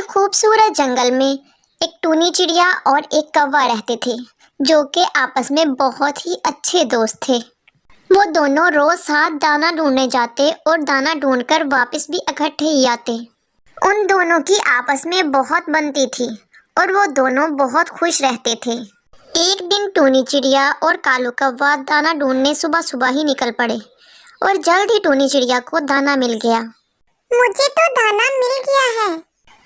खूबसूरत जंगल में एक टूनी चिड़िया और एक कौवा रहते थे जो कि आपस में बहुत ही अच्छे दोस्त थे। वो दोनों रोज साथ दाना ढूंढने जाते और दाना ढूंढकर वापस भी इकट्ठे ही आते। उन दोनों की आपस में बहुत बनती थी और वो दोनों बहुत खुश रहते थे। एक दिन टूनी चिड़िया और कालू कौवा दाना ढूंढने सुबह सुबह ही निकल पड़े और जल्द ही टूनी चिड़िया को दाना मिल गया। मुझे तो दाना मिल गया है।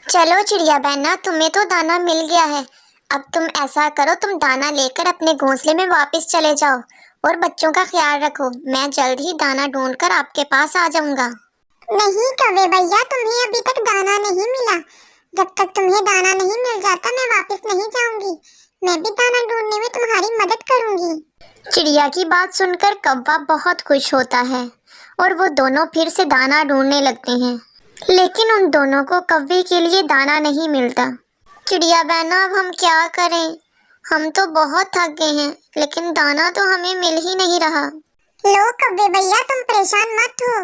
चलो चिड़िया बहना, तुम्हें तो दाना मिल गया है। अब तुम ऐसा करो, तुम दाना लेकर अपने घोंसले में वापस चले जाओ और बच्चों का ख्याल रखो। मैं जल्द ही दाना ढूंढकर आपके पास आ जाऊंगा। नहीं कौवे भैया, तुम्हें अभी तक दाना नहीं मिला। जब तक तुम्हें दाना नहीं मिल जाता मैं वापस नहीं जाऊंगी। मैं भी दाना ढूंढने में तुम्हारी मदद करूंगी। चिड़िया की बात सुनकर कौवा बहुत खुश होता है और वो दोनों फिर से दाना ढूंढने लगते हैं, लेकिन उन दोनों को कौवे के लिए दाना नहीं मिलता। चिड़िया बहना, अब हम क्या करें? हम तो बहुत थक गए हैं, लेकिन दाना तो हमें मिल ही नहीं रहा। लो कौवे भैया, तुम परेशान मत हो।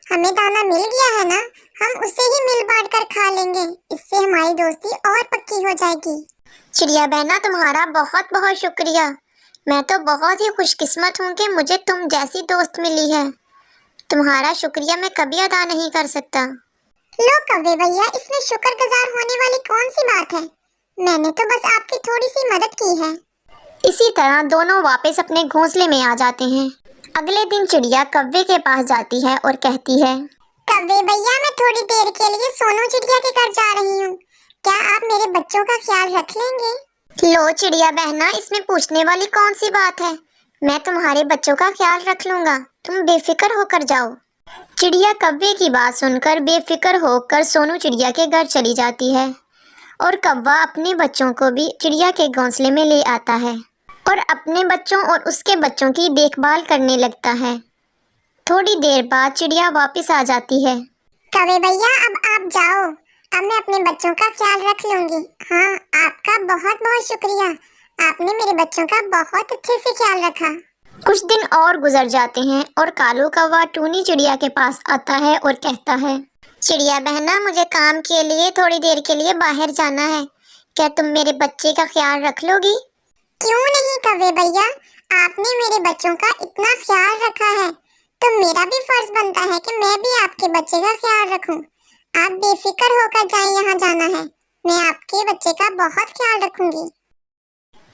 हमें दाना मिल गया है ना, हम उसे ही मिल बांट कर खा लेंगे। इससे हमारी दोस्ती और पक्की हो जाएगी। चिड़िया बहना, तुम्हारा बहुत बहुत शुक्रिया। मैं तो बहुत ही खुशकिस्मत हूँ कि मुझे तुम जैसी दोस्त मिली है। तुम्हारा शुक्रिया मैं कभी अदा नहीं कर सकता। लो कौवे भैया, इसमें शुक्रगुजार होने वाली कौन सी बात है? मैंने तो बस आपकी थोड़ी सी मदद की है। इसी तरह दोनों वापस अपने घोंसले में आ जाते हैं। अगले दिन चिड़िया कौवे के पास जाती है और कहती है, कौवे भैया, मैं थोड़ी देर के लिए सोनू चिड़िया के घर जा रही हूँ। क्या आप मेरे बच्चों का ख्याल रख लेंगे? लो चिड़िया बहना, इसमें पूछने वाली कौन सी बात है? मैं तुम्हारे बच्चों का ख्याल रख लूंगा, तुम बेफिक्र होकर जाओ। चिड़िया कौवे की बात सुनकर बेफिक्र होकर सोनू चिड़िया के घर चली जाती है और कौवा अपने बच्चों को भी चिड़िया के घोंसले में ले आता है और अपने बच्चों और उसके बच्चों की देखभाल करने लगता है। थोड़ी देर बाद चिड़िया वापस आ जाती है। कौवे भैया, अब आप जाओ। अब मैं अपने बच्चों का ख्याल रख लूंगी। हाँ, आपका बहुत बहुत शुक्रिया। आपने मेरे बच्चों का बहुत अच्छे से ख्याल रखा। कुछ दिन और गुजर जाते हैं और कालू कौवा टूनी चिड़िया के पास आता है और कहता है, चिड़िया बहना, मुझे काम के लिए थोड़ी देर के लिए बाहर जाना है। क्या तुम मेरे बच्चे का ख्याल रख लोगी? क्यों नहीं कौवे भैया, आपने मेरे बच्चों का इतना ख्याल रखा है तो मेरा भी फर्ज बनता है कि मैं भी आपके बच्चे का ख्याल रखूं। आप बेफिक्र होकर जाएं, यहाँ जाना है। मैं आपके बच्चे का बहुत ख्याल रखूंगी।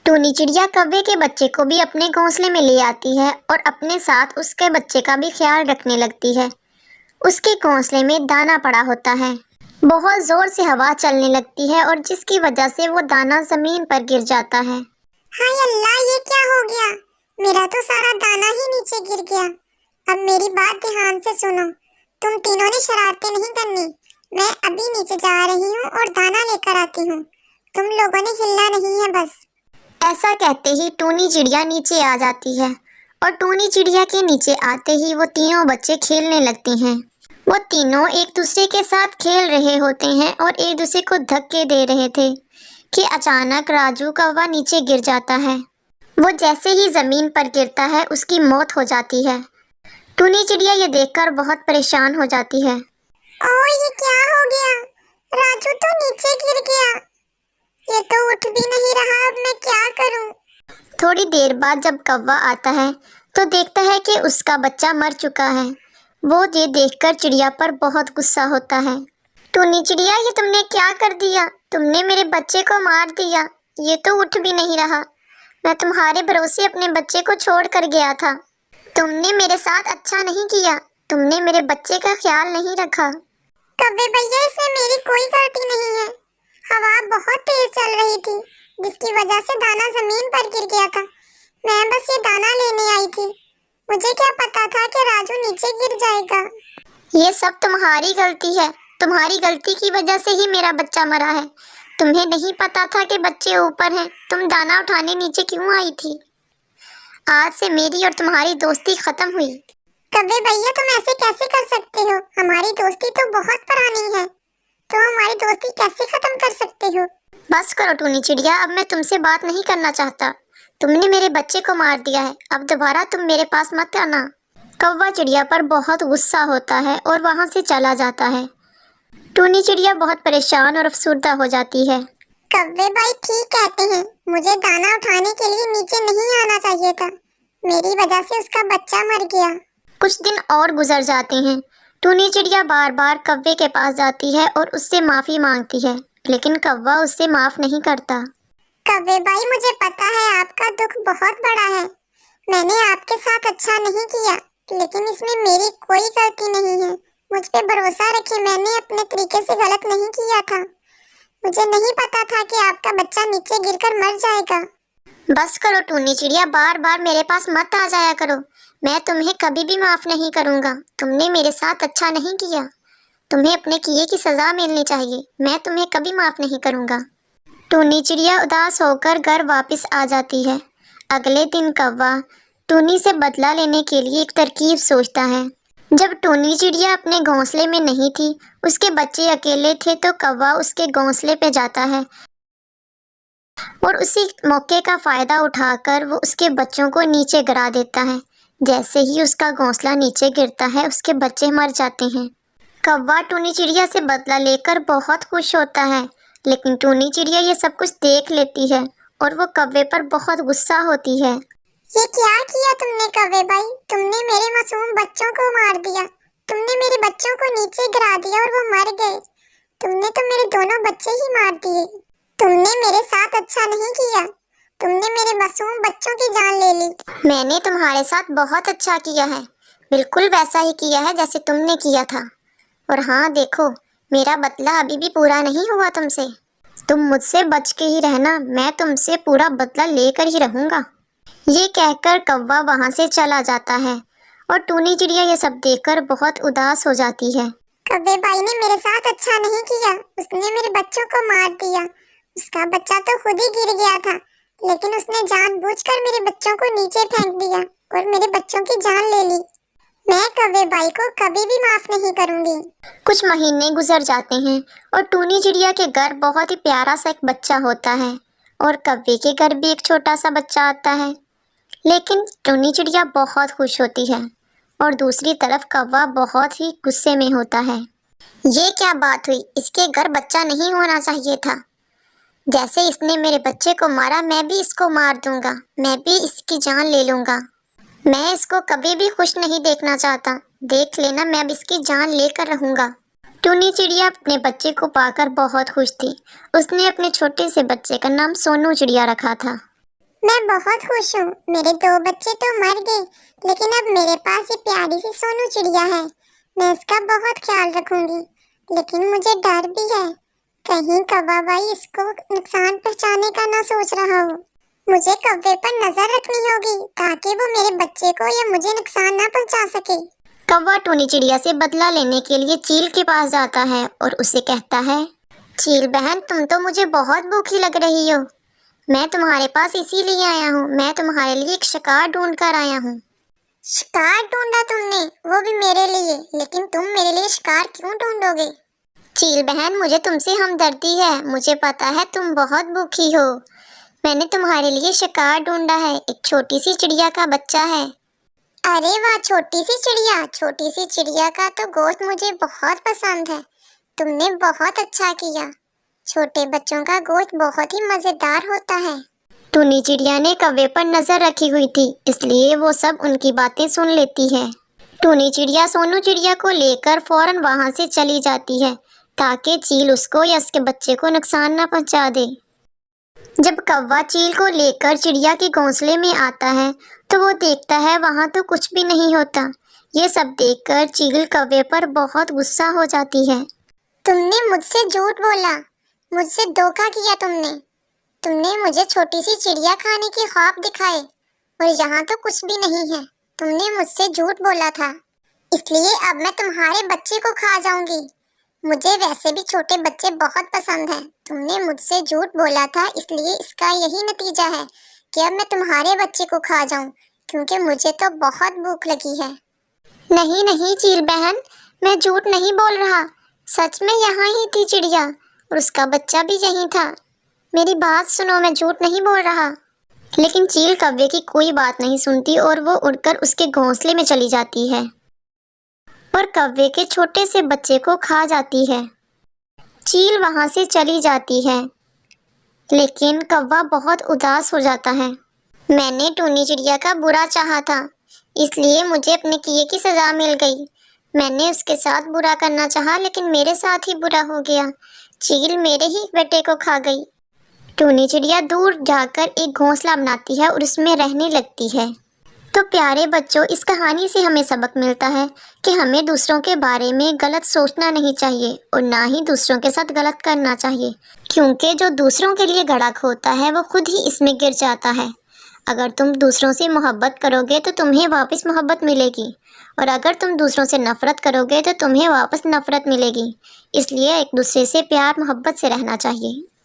टूनी चिड़िया कौवे के बच्चे को भी अपने घोंसले में ले आती है और अपने साथ उसके बच्चे का भी ख्याल रखने लगती है। उसके घोंसले में दाना पड़ा होता है। बहुत जोर से हवा चलने लगती है और जिसकी वजह से वो दाना जमीन पर गिर जाता है। हाय अल्लाह, ये क्या हो गया? मेरा तो सारा दाना ही नीचे गिर गया। अब मेरी बात ध्यान से सुनो। तुम तीनों ने शरारतें नहीं करनी। मैं अभी नीचे जा रही हूँ और दाना लेकर आती हूँ। तुम लोगों ने हिलना नहीं है बस। ऐसा कहते ही टूनी चिड़िया नीचे आ जाती है और टूनी चिड़िया के नीचे आते ही वो तीनों बच्चे खेलने लगते हैं। वो तीनों एक दूसरे के साथ खेल रहे होते हैं और एक दूसरे को धक्के दे रहे थे कि अचानक राजू कौवा नीचे गिर जाता है। वो जैसे ही जमीन पर गिरता है उसकी मौत हो जाती है। टूनी चिड़िया ये देखकर बहुत परेशान हो जाती है। ओह, ये क्या हो गया? राजू तो नीचे गिर गया। ये तो उठ भी नहीं रहा। अब मैं क्या करूं? थोड़ी देर बाद जब कौवा आता है तो देखता है कि उसका बच्चा मर चुका है। वो ये देखकर चिड़िया पर बहुत गुस्सा होता है। टूनी चिड़िया, ये तुमने क्या कर दिया? तुमने मेरे बच्चे को मार दिया। ये तो उठ भी नहीं रहा। मैं तुम्हारे भरोसे अपने बच्चे को छोड़ कर गया था। तुमने मेरे साथ अच्छा नहीं किया। तुमने मेरे बच्चे का ख्याल नहीं रखा। कौवे भैया, इसमें मेरी कोई गलती नहीं है। हवा बहुत तेज चल रही थी जिसकी वजह से दाना जमीन पर गिर गया था। मैं बस ये दाना लेने आई थी। मुझे क्या पता था कि राजू नीचे गिर जाएगा। ये सब तुम्हारी गलती है। तुम्हारी गलती की वजह से ही मेरा बच्चा मरा है। तुम्हें नहीं पता था कि बच्चे ऊपर हैं। तुम दाना उठाने नीचे क्यों आई थी? आज से मेरी और तुम्हारी दोस्ती खत्म हुई। कौवे भैया, तुम ऐसे कैसे कर सकते हो? हमारी दोस्ती तो बहुत पुरानी है। तो हमारी दोस्ती कैसे खत्म कर सकते हो? बस करो टूनी चिड़िया, अब मैं तुमसे बात नहीं करना चाहता। तुमने मेरे बच्चे को मार दिया है। अब दोबारा तुम मेरे पास मत आना। कौवा चिड़िया पर बहुत गुस्सा होता है और वहाँ से चला जाता है। टूनी चिड़िया बहुत परेशान और अफसरदा हो जाती है। कव्वे भाई ठीक कहते हैं, मुझे दाना उठाने के लिए नीचे नहीं आना चाहिए था। मेरी वजह से उसका बच्चा मर गया। कुछ दिन और गुजर जाते हैं। टूनी चिड़िया बार बार कव्वे के पास जाती है और उससे माफ़ी मांगती है, लेकिन कौवा उससे माफ़ नहीं करता। कव्वे भाई, मुझे पता है आपका दुख बहुत बड़ा है। मैंने आपके साथ अच्छा नहीं किया, लेकिन इसमें मेरी कोई गलती नहीं है। मुझ पे भरोसा रखिए, मैंने अपने तरीके से गलत नहीं किया था। मुझे नहीं पता था कि आपका बच्चा नीचे गिरकर मर जाएगा। बस करो टूनी चिड़िया, बार बार मेरे पास मत आ जाया करो। मैं तुम्हें कभी भी माफ़ नहीं करूँगा। तुमने मेरे साथ अच्छा नहीं किया। तुम्हें अपने किए की सज़ा मिलनी चाहिए। मैं तुम्हें कभी माफ़ नहीं करूँगा। टूनी चिड़िया उदास होकर घर वापस आ जाती है। अगले दिन कौवा टूनी से बदला लेने के लिए एक तरकीब सोचता है। जब टूनी चिड़िया अपने घोंसले में नहीं थी, उसके बच्चे अकेले थे, तो कौवा उसके घोंसले पे जाता है और उसी मौके का फ़ायदा उठाकर वो उसके बच्चों को नीचे गिरा देता है। जैसे ही उसका घोंसला नीचे गिरता है, उसके बच्चे मर जाते हैं। कौवा टूनी चिड़िया से बदला लेकर बहुत खुश होता है, लेकिन टूनी चिड़िया ये सब कुछ देख लेती है और वो कौवे पर बहुत गुस्सा होती है। ये क्या किया तुमने कव्वे भाई? तुमने मेरे मासूम बच्चों को मार दिया। तुमने मेरे बच्चों को नीचे गिरा दिया और वो मर गए। तुमने तो मेरे दोनों बच्चे ही मार दिए। तुमने मेरे साथ अच्छा नहीं किया। तुमने मेरे मासूम बच्चों की जान ले ली। मैंने तुम्हारे साथ बहुत अच्छा किया है, बिल्कुल वैसा ही किया है जैसे तुमने किया था। और हाँ देखो, मेरा बदला अभी भी पूरा नहीं हुआ तुमसे। तुम मुझसे बच के ही रहना, मैं तुमसे पूरा बदला लेकर ही रहूँगा। ये कहकर कौवा वहाँ से चला जाता है और टूनी चिड़िया ये सब देखकर बहुत उदास हो जाती है। कव्वे भाई ने मेरे साथ अच्छा नहीं किया। उसने मेरे बच्चों को मार दिया। उसका बच्चा तो खुद ही गिर गया था, लेकिन उसने जानबूझकर मेरे बच्चों को नीचे फेंक दिया और मेरे बच्चों की जान ले ली। मैं कव्वे भाई को कभी भी माफ नहीं करूंगी। कुछ महीने गुजर जाते हैं और टूनी चिड़िया के घर बहुत ही प्यारा सा एक बच्चा होता है और कव्वे के घर भी एक छोटा सा बच्चा आता है। लेकिन टूनी चिड़िया बहुत खुश होती है और दूसरी तरफ कौवा बहुत ही गुस्से में होता है। ये क्या बात हुई? इसके घर बच्चा नहीं होना चाहिए था। जैसे इसने मेरे बच्चे को मारा, मैं भी इसको मार दूंगा। मैं भी इसकी जान ले लूंगा। मैं इसको कभी भी खुश नहीं देखना चाहता। देख लेना, मैं अब इसकी जान लेकर रहूंगा। टूनी चिड़िया अपने बच्चे को पाकर बहुत खुश थी। उसने अपने छोटे से बच्चे का नाम सोनू चिड़िया रखा था। मैं बहुत खुश हूँ। मेरे 2 बच्चे तो मर गए, लेकिन अब मेरे पास ये प्यारी सी सोनू चिड़िया है। मैं इसका बहुत ख्याल रखूंगी, लेकिन मुझे डर भी है, कहीं कौवा भाई इसको नुकसान पहुँचाने का ना सोच रहा हो। मुझे कौवे पर नजर रखनी होगी ताकि वो मेरे बच्चे को या मुझे नुकसान ना पहुँचा सके। कौवा टूनी चिड़िया से बदला लेने के लिए चील के पास जाता है और उसे कहता है, चील बहन, तुम तो मुझे बहुत भूखी लग रही हो। मैं तुम्हारे पास इसीलिए आया हूँ। मैं तुम्हारे लिए एक शिकार ढूंढ कर आया हूँ। शिकार ढूंढा तुमने? वो भी मेरे लिए? लेकिन तुम मेरे लिए शिकार क्यों ढूंढोगे? चील बहन, मुझे तुमसे हमदर्दी है। मुझे पता है तुम बहुत भूखी हो। मैंने तुम्हारे लिए शिकार ढूंढा है। एक छोटी सी चिड़िया का बच्चा है। अरे वाह, छोटी सी चिड़िया! छोटी सी चिड़िया का तो गोश्त मुझे बहुत पसंद है। तुमने बहुत अच्छा किया। छोटे बच्चों का गोश्त बहुत ही मजेदार होता है। टूनी चिड़िया ने कौवे पर नजर रखी हुई थी, इसलिए वो सब उनकी बातें सुन लेती है। टूनी चिड़िया सोनू चिड़िया को लेकर फौरन वहां से चली जाती है ताकि चील उसको या उसके बच्चे को नुकसान न पहुंचा दे। जब कौवा चील को लेकर चिड़िया के घोंसले में आता है तो वो देखता है वहां तो कुछ भी नहीं होता। ये सब देखकर चील कौवे पर बहुत गुस्सा हो जाती है। तुमने मुझसे झूठ बोला, मुझसे धोखा किया। तुमने मुझे छोटी सी चिड़िया खाने के ख्वाब दिखाए और यहाँ तो कुछ भी नहीं है। तुमने मुझसे झूठ बोला था, इसलिए अब मैं तुम्हारे बच्चे को खा जाऊंगी। मुझे वैसे भी छोटे बच्चे बहुत पसंद हैं। तुमने मुझसे झूठ बोला था, इसलिए इसका यही नतीजा है कि अब मैं तुम्हारे बच्चे को खा जाऊं, क्योंकि मुझे तो बहुत भूख लगी है। नहीं नहीं चील बहन, मैं झूठ नहीं बोल रहा। सच में यहाँ ही थी चिड़िया और उसका बच्चा भी यहीं था। मेरी बात सुनो, मैं झूठ नहीं बोल रहा। लेकिन चील कौवे की कोई बात नहीं सुनती और वो उड़कर उसके घोंसले में चली जाती है और कौवे के छोटे से बच्चे को खा जाती है। چیل وہاں سے چلی جاتی ہے لیکن کوا بہت اداس ہو جاتا ہے۔ میں نے ٹونی چڑیا کا برا چاہا تھا، اس لیے مجھے اپنے کیے کی سزا مل گئی۔ میں نے اس کے ساتھ برا کرنا چاہا لیکن میرے ساتھ ہی برا ہو گیا۔ چیل میرے ہی بیٹے کو کھا گئی۔ ٹونی چڑیا دور جا کر ایک گھونسلہ بناتی ہے اور اس میں رہنے لگتی ہے۔ تو پیارے بچوں، اس کہانی سے ہمیں سبق ملتا ہے کہ ہمیں دوسروں کے بارے میں غلط سوچنا نہیں چاہیے اور نہ ہی دوسروں کے ساتھ غلط کرنا چاہیے، کیونکہ جو دوسروں کے لیے گڑھا کھودتا ہے وہ خود ہی اس میں گر جاتا ہے۔ اگر تم دوسروں سے محبت کرو گے تو تمہیں واپس محبت ملے گی، اور اگر تم دوسروں سے نفرت کرو گے تو تمہیں واپس نفرت ملے گی۔ اس لیے ایک دوسرے سے پیار محبت سے رہنا چاہیے۔